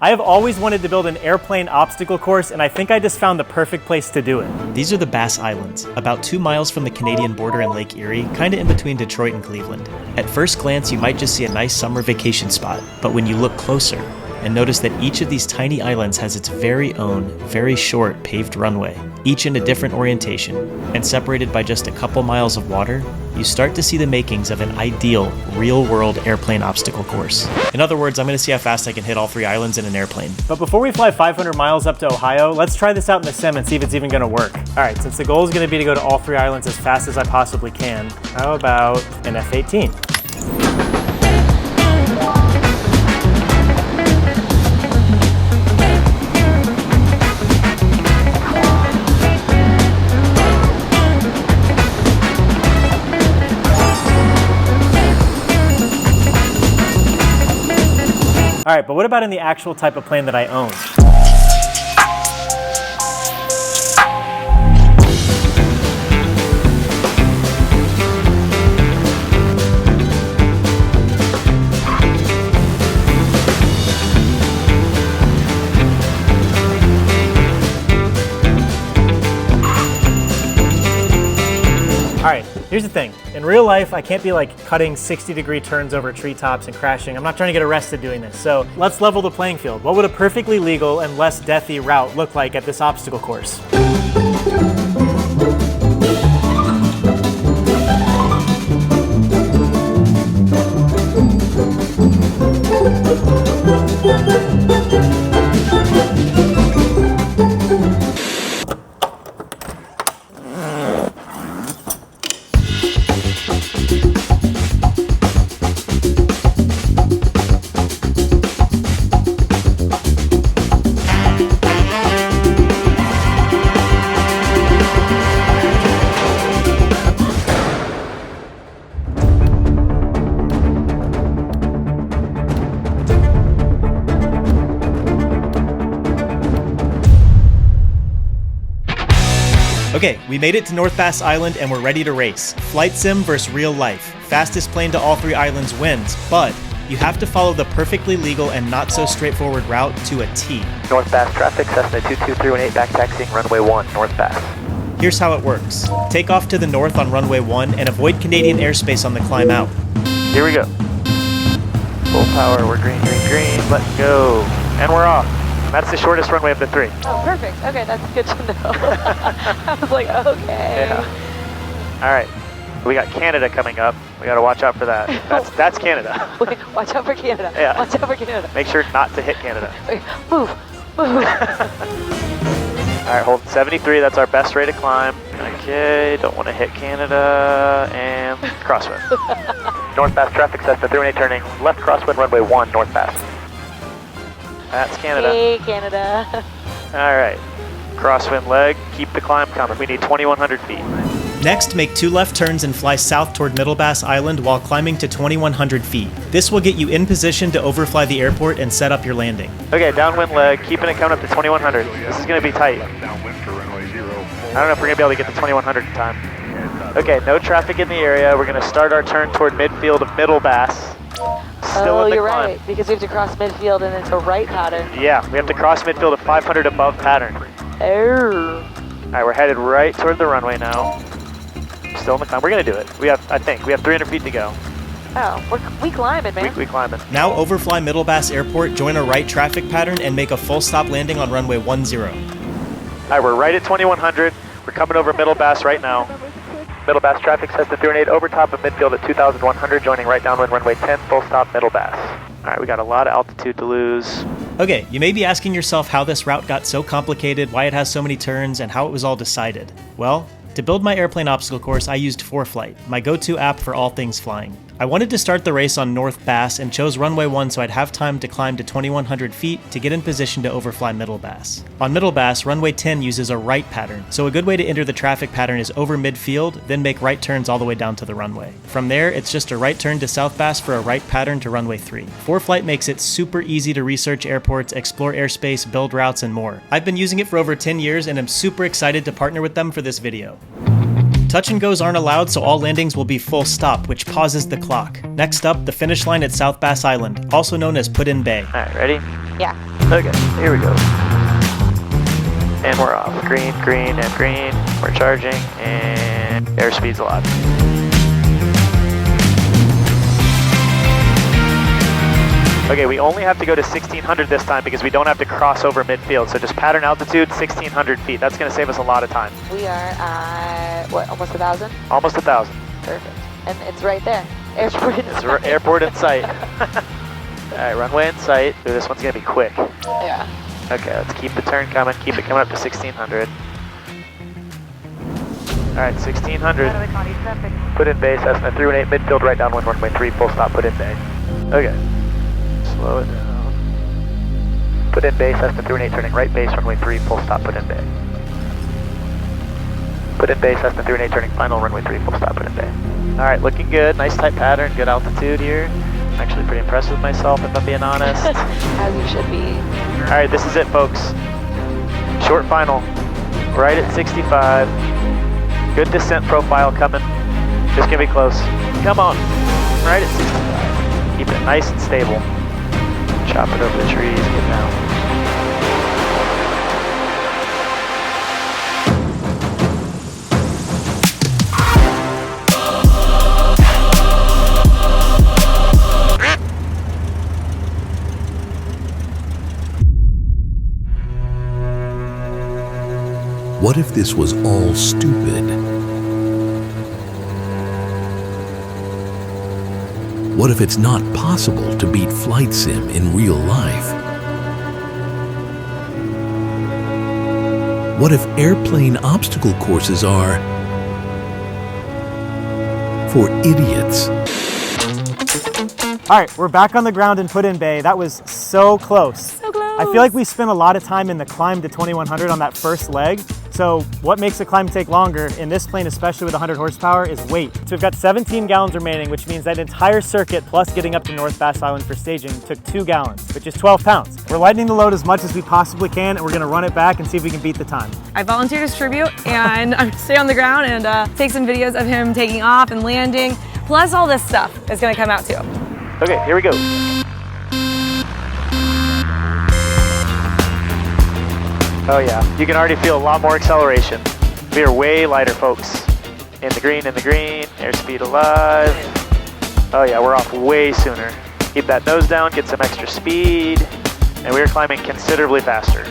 I have always wanted to build an airplane obstacle course, and I think I just found the perfect place to do it. These are the Bass Islands, about 2 miles from the Canadian border in Lake Erie, kinda in between Detroit and Cleveland. At first glance, you might just see a nice summer vacation spot, but when you look closer and notice that each of these tiny islands has its very own, very short paved runway, each in a different orientation, and separated by just a couple miles of water, you start to see the makings of an ideal, real-world airplane obstacle course. In other words, I'm gonna see how fast I can hit all 3 islands in an airplane. But before we fly 500 miles up to Ohio, let's try this out in the sim and see if it's even gonna work. All right, since the goal is gonna be to go to all 3 islands as fast as I possibly can, how about an F-18? All right, but what about in the actual type of plane that I own? All right, here's the thing. In real life, I can't be like cutting 60-degree turns over treetops and crashing. I'm not trying to get arrested doing this. So let's level the playing field. What would a perfectly legal and less deathy route look like at this obstacle course? Okay, we made it to North Bass Island and we're ready to race. Flight sim versus real life. Fastest plane to all 3 islands wins, but you have to follow the perfectly legal and not so straightforward route to a T. North Bass traffic, Cessna 22318 back taxiing runway 1, North Bass. Here's how it works. Take off to the north on runway 1 and avoid Canadian airspace on the climb out. Here we go. Full power, we're green, green, green, let's go. And we're off. That's the shortest runway of the 3. Oh, perfect. Okay, that's good to know. I was like, okay. Yeah. All right, we got Canada coming up. We got to watch out for that. That's Canada. Wait, watch out for Canada. Yeah. Watch out for Canada. Make sure not to hit Canada. Wait, move, move. All right, hold 73. That's our best rate of climb. Okay, don't want to hit Canada and crosswind. North Bass traffic, Cessna 318 turning left crosswind runway 1, North Bass. That's Canada. Hey, Canada. All right, crosswind leg, keep the climb coming. We need 2,100 feet. Next, make 2 left turns and fly south toward Middle Bass Island while climbing to 2,100 feet. This will get you in position to overfly the airport and set up your landing. Okay, downwind leg, keeping it coming up to 2,100. This is gonna be tight. I don't know if we're gonna be able to get to 2,100 in time. Okay, no traffic in the area. We're gonna start our turn toward midfield of Middle Bass. Still in the you're climb. right, because we have to cross midfield and it's a right pattern. Yeah, we have to cross midfield of 500 above pattern. Oh. All right, we're headed right toward the runway now. Still in the climb. We're gonna do it. I think we have 300 feet to go. Oh, we climbing, man. We climbing. Now overfly Middle Bass Airport, join a right traffic pattern, and make a full stop landing on runway 10. All right, we're right at 2,100. We're coming over Middle Bass right now. Middle Bass traffic says to 318 over top of midfield at 2,100, joining right downwind runway 10, full stop Middle Bass. All right, we got a lot of altitude to lose. Okay, you may be asking yourself how this route got so complicated, why it has so many turns, and how it was all decided. Well, to build my airplane obstacle course, I used ForeFlight, my go-to app for all things flying. I wanted to start the race on North Bass and chose runway 1 so I'd have time to climb to 2,100 feet to get in position to overfly Middle Bass. On Middle Bass, runway 10 uses a right pattern, so a good way to enter the traffic pattern is over midfield, then make right turns all the way down to the runway. From there, it's just a right turn to South Bass for a right pattern to runway 3. ForeFlight makes it super easy to research airports, explore airspace, build routes, and more. I've been using it for over 10 years and am super excited to partner with them for this video. Touch and goes aren't allowed, so all landings will be full stop, which pauses the clock. Next up, the finish line at South Bass Island, also known as Put-in Bay. All right, ready? Yeah. Okay, here we go. And we're off. Green, green, and green. We're charging, and airspeed's a lot. Okay, we only have to go to 1600 this time because we don't have to cross over midfield. So just pattern altitude, 1600 feet. That's going to save us a lot of time. We are at, what, almost 1,000? Almost 1,000. Perfect. And it's right there. Airport in sight. Airport in sight. All right, runway in sight. Ooh, this one's going to be quick. Yeah. Okay, let's keep the turn coming. Keep it coming up to 1600. All right, 1600. Put in bay, Cessna 318, midfield, right downwind, runway 3, full stop, put in bay. Okay. Slow it down. Put in bay, Cessna 318, turning right base, runway 3, full stop, put in bay. Put in bay, Cessna 318, turning final, runway 3, full stop, put in bay. All right, looking good. Nice tight pattern, good altitude here. I'm actually pretty impressed with myself, if I'm being honest. As you should be. All right, this is it, folks. Short final, right at 65. Good descent profile coming. Just gonna be close. Come on, right at 65. Keep it nice and stable. Chop it over the trees, get down. What if this was all stupid? What if it's not possible to beat flight sim in real life? What if airplane obstacle courses are for idiots? All right, we're back on the ground in Put in Bay. That was so close. So close. I feel like we spent a lot of time in the climb to 2100 on that first leg. So what makes the climb take longer in this plane, especially with 100 horsepower, is weight. So we've got 17 gallons remaining, which means that entire circuit plus getting up to North Bass Island for staging took 2 gallons, which is 12 pounds. We're lightening the load as much as we possibly can, and we're gonna run it back and see if we can beat the time. I volunteered as tribute, and I'm gonna stay on the ground and take some videos of him taking off and landing, plus all this stuff is gonna come out too. Okay, here we go. Oh yeah, you can already feel a lot more acceleration. We are way lighter, folks. In the green, airspeed alive. Oh yeah, we're off way sooner. Keep that nose down, get some extra speed, and we are climbing considerably faster.